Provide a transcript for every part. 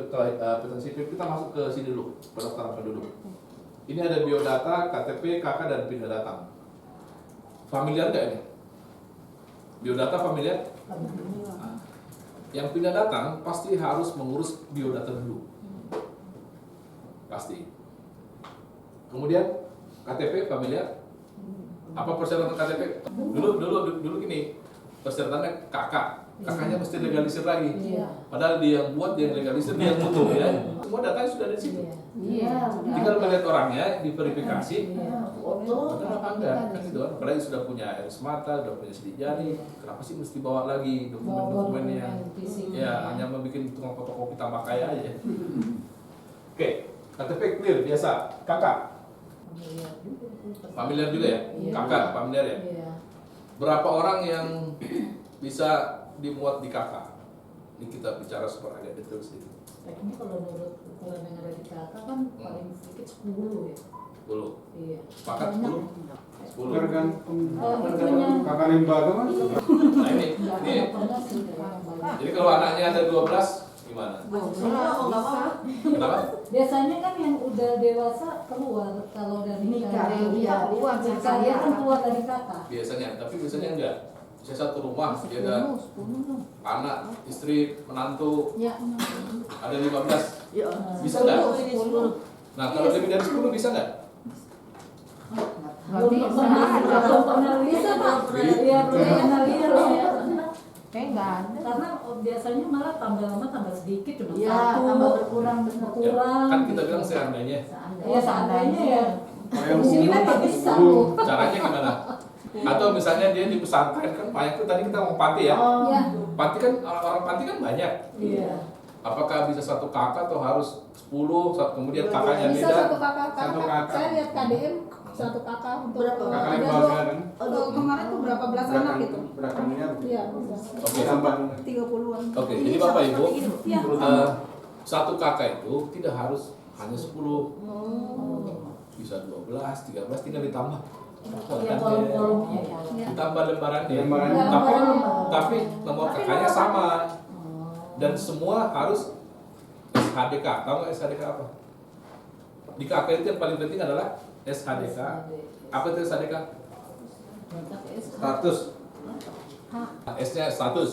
Petani sipil, kita masuk ke sini dulu, pendaftaran penduduk. Ini ada biodata, KTP, KK, dan pindah datang. Familiar nggak ini? Biodata familiar? Nah, yang pindah datang pasti harus mengurus biodata dulu. Pasti. Kemudian KTP familiar? Apa persyaratan KTP? Dulu gini, persyaratannya KK. Kakaknya mesti legalisir lagi. Padahal dia yang buat, dia yang legalisir, dia yang butuh ya. Semua datanya sudah ada di situ. Tinggal melihat orangnya, diverifikasi. Benar apa enggak? Kan gitu kan. Apalagi sudah punya iris mata, sudah punya sidik jari. Kenapa sih mesti bawa lagi dokumen-dokumen yang ya hanya membuat tukang fotokopi tambah kaya aja. Oke, KTP clear biasa. Kakak familiar juga ya? Kakak familiar ya? Berapa orang yang bisa dimuat di kakak? Ini kita bicara supaya agak detail sedikit. Ini kalau menurut ukuran yang ada di kakak kan paling sedikit 10 ya. 10. Iya. Sepakat 10? 10. Tergantung kakak lembaga mas. Nah ini. Jadi kalau anaknya ada 12 gimana? Kenapa? Biasanya kan yang udah dewasa keluar kalau dari nikah. Iya, keluar. Dia kan keluar dari kakak. Biasanya, tapi biasanya enggak. Saya satu rumah, dia ada anak, istri, menantu, ada 15. Bisa nggak? Nah kalau lebih dari 10 bisa nggak? Bisa Pak. Iya, analisis ya. Kayak nggak ada. Karena biasanya malah tambah lama tambah sedikit cuma Iya, satu. tambah berkurang. Ya, kan kita bilang seandainya. Ya seandainya ya. Yang Di sini kan nggak bisa tuh. Caranya gimana? Atau misalnya dia di pesantren kan banyak tuh, tadi kita mau panti ya. Iya. Panti kan orang panti kan banyak. Iya. Apakah bisa satu kakak atau harus 10 kemudian kakaknya Bisa beda? satu kakak. Satu kakak. Saya lihat KDM satu kakak untuk Berapa kakak ada lembaga kan? kemarin tuh berapa belas anak gitu. Berapa miliar? Iya, bisa. Oke. Tambah 30-an. Oke, jadi Bapak Ibu, Iya. satu kakak itu tidak harus hanya 10. Bisa 12, 13 tinggal ditambah. Ya kolom-kolomnya ya. Ditambah lembarannya. Lembarannya. Tapi nomor kakaknya sama. Dan semua harus SHDK. Tahu nggak SHDK apa? Di KK itu yang paling penting adalah SHDK. Apa itu SHDK? status. S-nya status.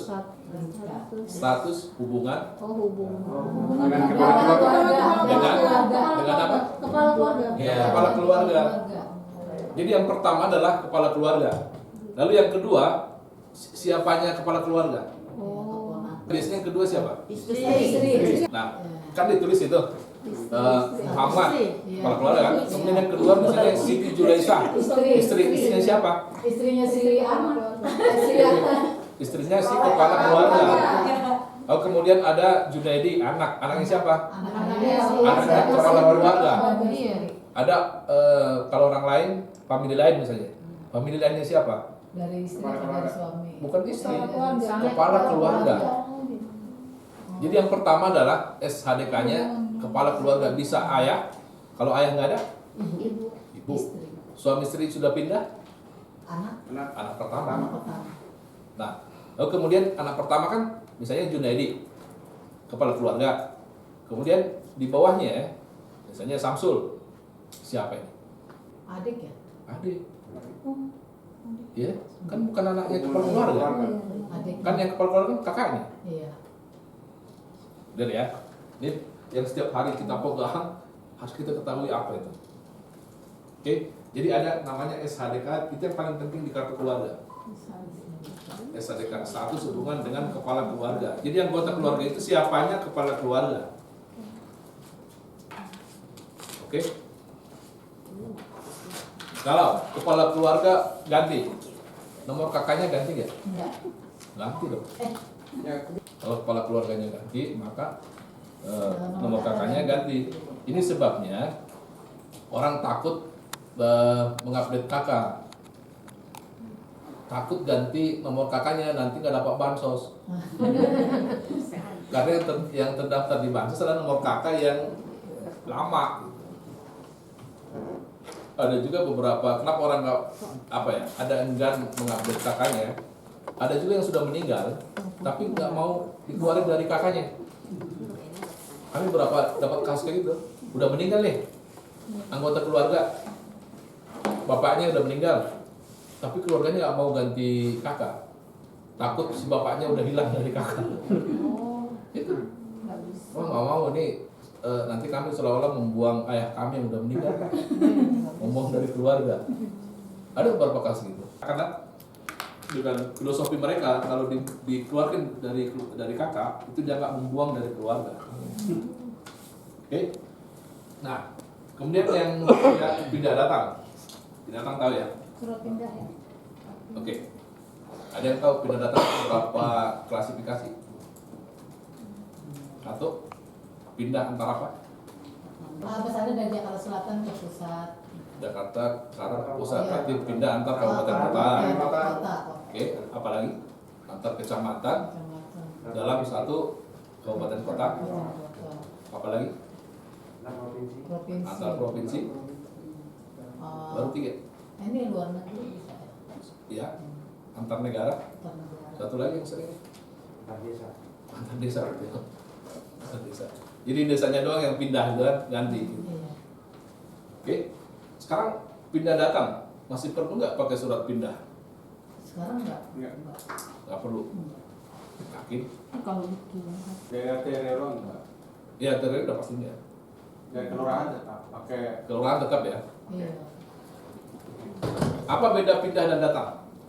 Status hubungan Dengan kepala keluarga. dengan apa? Kepala keluarga. Ya, kepala keluarga. Jadi yang pertama adalah kepala keluarga. Lalu yang kedua, siapanya kepala keluarga? Biasanya yang kedua siapa? Istri. Nah, kan ditulis itu Muhammad, kepala keluarga kan. Kemudian yang kedua misalnya Siti Julaisa, istrinya siapa? Istrinya si anak. Istrinya si kepala keluarga. Lalu kemudian ada Junaidi, anaknya siapa? Anaknya kepala keluarga. Ada kalau orang lain, famili lain misalnya. Famili lainnya siapa? Dari istri dari suami. Bukan istri, Kepala kepala keluarga. Jadi yang pertama adalah SHDK-nya kepala keluarga, bisa ayah. Kalau ayah nggak ada, ibu. Suami istri sudah pindah, anak pertama. Nah, lalu kemudian anak pertama kan misalnya Junaidi, kepala keluarga. Kemudian di bawahnya ya, misalnya Samsul, siapa ini? Adik ya? Adik. Ya, kan bukan anaknya kepala keluarga. Adik. Kan yang kepala keluarga kan kakaknya. Iya. Benar ya? Ini yang setiap hari kita pegang, harus kita ketahui apa itu. Oke, jadi ada namanya SHDK, itu yang paling penting di kartu keluarga. SHDK, status hubungan dengan kepala keluarga. Jadi anggota keluarga itu siapanya kepala keluarga. Oke? Kalau kepala keluarga ganti, nomor kakaknya ganti nggak? Enggak. Ganti dong. Kalau kepala keluarganya ganti, maka nomor kakaknya ganti. Ini sebabnya orang takut mengupdate kakak. Takut ganti nomor kakaknya, nanti nggak dapat bansos. Karena yang terdaftar di bansos adalah nomor kakak yang lama. Ada juga beberapa, kenapa orang nggak ada enggan mengupdate kakaknya. Ada juga yang sudah meninggal, tapi nggak mau dikeluarin dari kakaknya. Kami berapa dapat kasus kayak gitu. Udah meninggal nih anggota keluarga, bapaknya udah meninggal, tapi keluarganya nggak mau ganti kakak, takut si bapaknya udah hilang dari kakak. Itu, oh nggak mau nih. Nanti kami seolah-olah membuang ayah kami yang udah meninggal, membuang dari keluarga. Ada beberapa kasus gitu. Karena dengan filosofi mereka kalau dikeluarkan dari kakak itu dia nggak membuang dari keluarga. Oke. Nah, kemudian yang pindah datang tahu ya? Surat pindah ya. Oke. Ada yang tahu pindah datang berapa klasifikasi? Satu, pindah antara apa? Misalnya dari Jakarta Selatan ke pusat. Jakarta sekarang ke pusat, Iya. berarti pindah antar kabupaten kota. Kota. Oke, apalagi antar kecamatan Kecamatan. dalam satu kabupaten kota. Apalagi Provinsi. antar provinsi. Oh, Baru 3. ini luar negeri bisa ya. Ya, antar negara. Antar negara. Satu lagi yang sering antar desa. Antar desa. Jadi desanya doang yang pindah dan ganti. Iya. Oke. Sekarang pindah datang masih perlu nggak pakai surat pindah? Sekarang enggak. Enggak. Nggak perlu. Yakin? Kalau gitu. Dari RT RW enggak. Ya, terus udah pasti ya. Dari kelurahan tetap pakai. Kelurahan tetap ya. Iya. Apa beda pindah dan datang?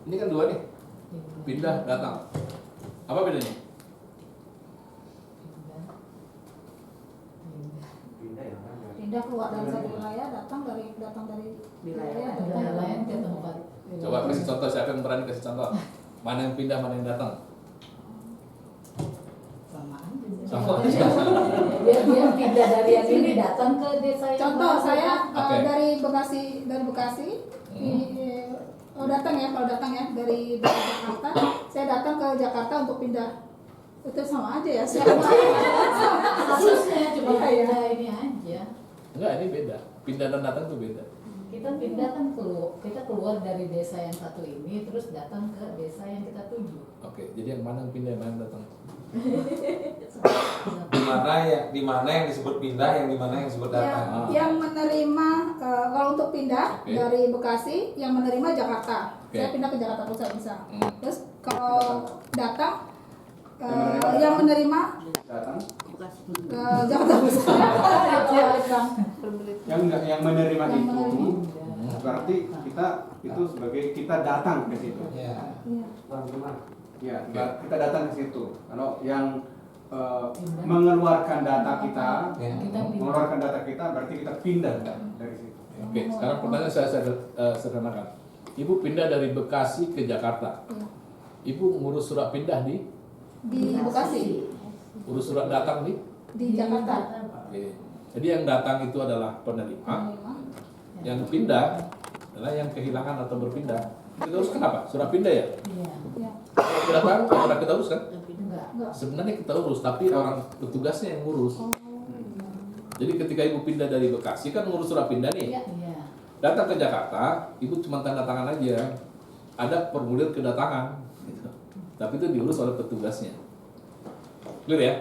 Ini kan dua nih. Iya. Pindah, datang. Apa bedanya? Pindah keluar dari satu wilayah, datang dari wilayah Wilayah lain ke tempat. Coba kasih contoh, siapa yang berani kasih contoh? Mana yang pindah, mana yang datang? Sama aja. Sama. Dia pindah dari yang ini datang ke desa yang Contoh baru. saya Oke. dari Bekasi datang ya dari Jakarta, saya datang ke Jakarta untuk pindah. Itu sama aja ya, siapa? Kasusnya cuma Iya. beda ini aja. Enggak, ini beda. Pindah dan datang itu beda. Kita pindah kan kita keluar dari desa yang satu ini terus datang ke desa yang kita tuju. Oke, jadi yang mana yang pindah, mana yang datang? Di mana yang disebut pindah, yang di mana yang disebut datang. Yang menerima kalau untuk pindah Oke. dari Bekasi, yang menerima Jakarta. Oke. Saya pindah ke Jakarta Pusat bisa. Hmm. Terus kalau datang Yang menerima- yang menerima Datang. ke Jakarta Pusat. Balik, Bang. Yang menerima Yang itu menerima. berarti kita itu sebagai kita datang ke situ. Ya. Iya. Ya, kita datang ke situ. Kalau yang mengeluarkan data kita, Ya. Kita pindah. mengeluarkan data kita berarti kita pindah dari situ. Oke, sekarang pertanyaan saya sederhanakan. Ibu pindah dari Bekasi ke Jakarta. Iya. Ibu ngurus surat pindah di, Di Bekasi, urus surat datang di. di Jakarta. Oke. Jadi yang datang itu adalah penerima, Menerima. yang pindah adalah yang kehilangan atau berpindah. Kita urus kenapa? Surat pindah ya? Iya. Iya. Kedatangan nggak pernah kita urus kan? Enggak. Enggak. Sebenarnya kita urus, tapi orang petugasnya yang ngurus. Jadi ketika ibu pindah dari Bekasi kan ngurus surat pindah nih. Iya. Iya. Datang ke Jakarta, ibu cuma tanda tangan aja. Ada formulir kedatangan, gitu. Tapi itu diurus oleh petugasnya. Clear ya?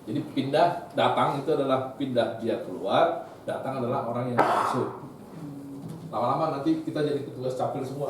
Jadi pindah, datang itu adalah pindah dia keluar, datang adalah orang yang masuk. Lama-lama nanti kita jadi petugas capil semua.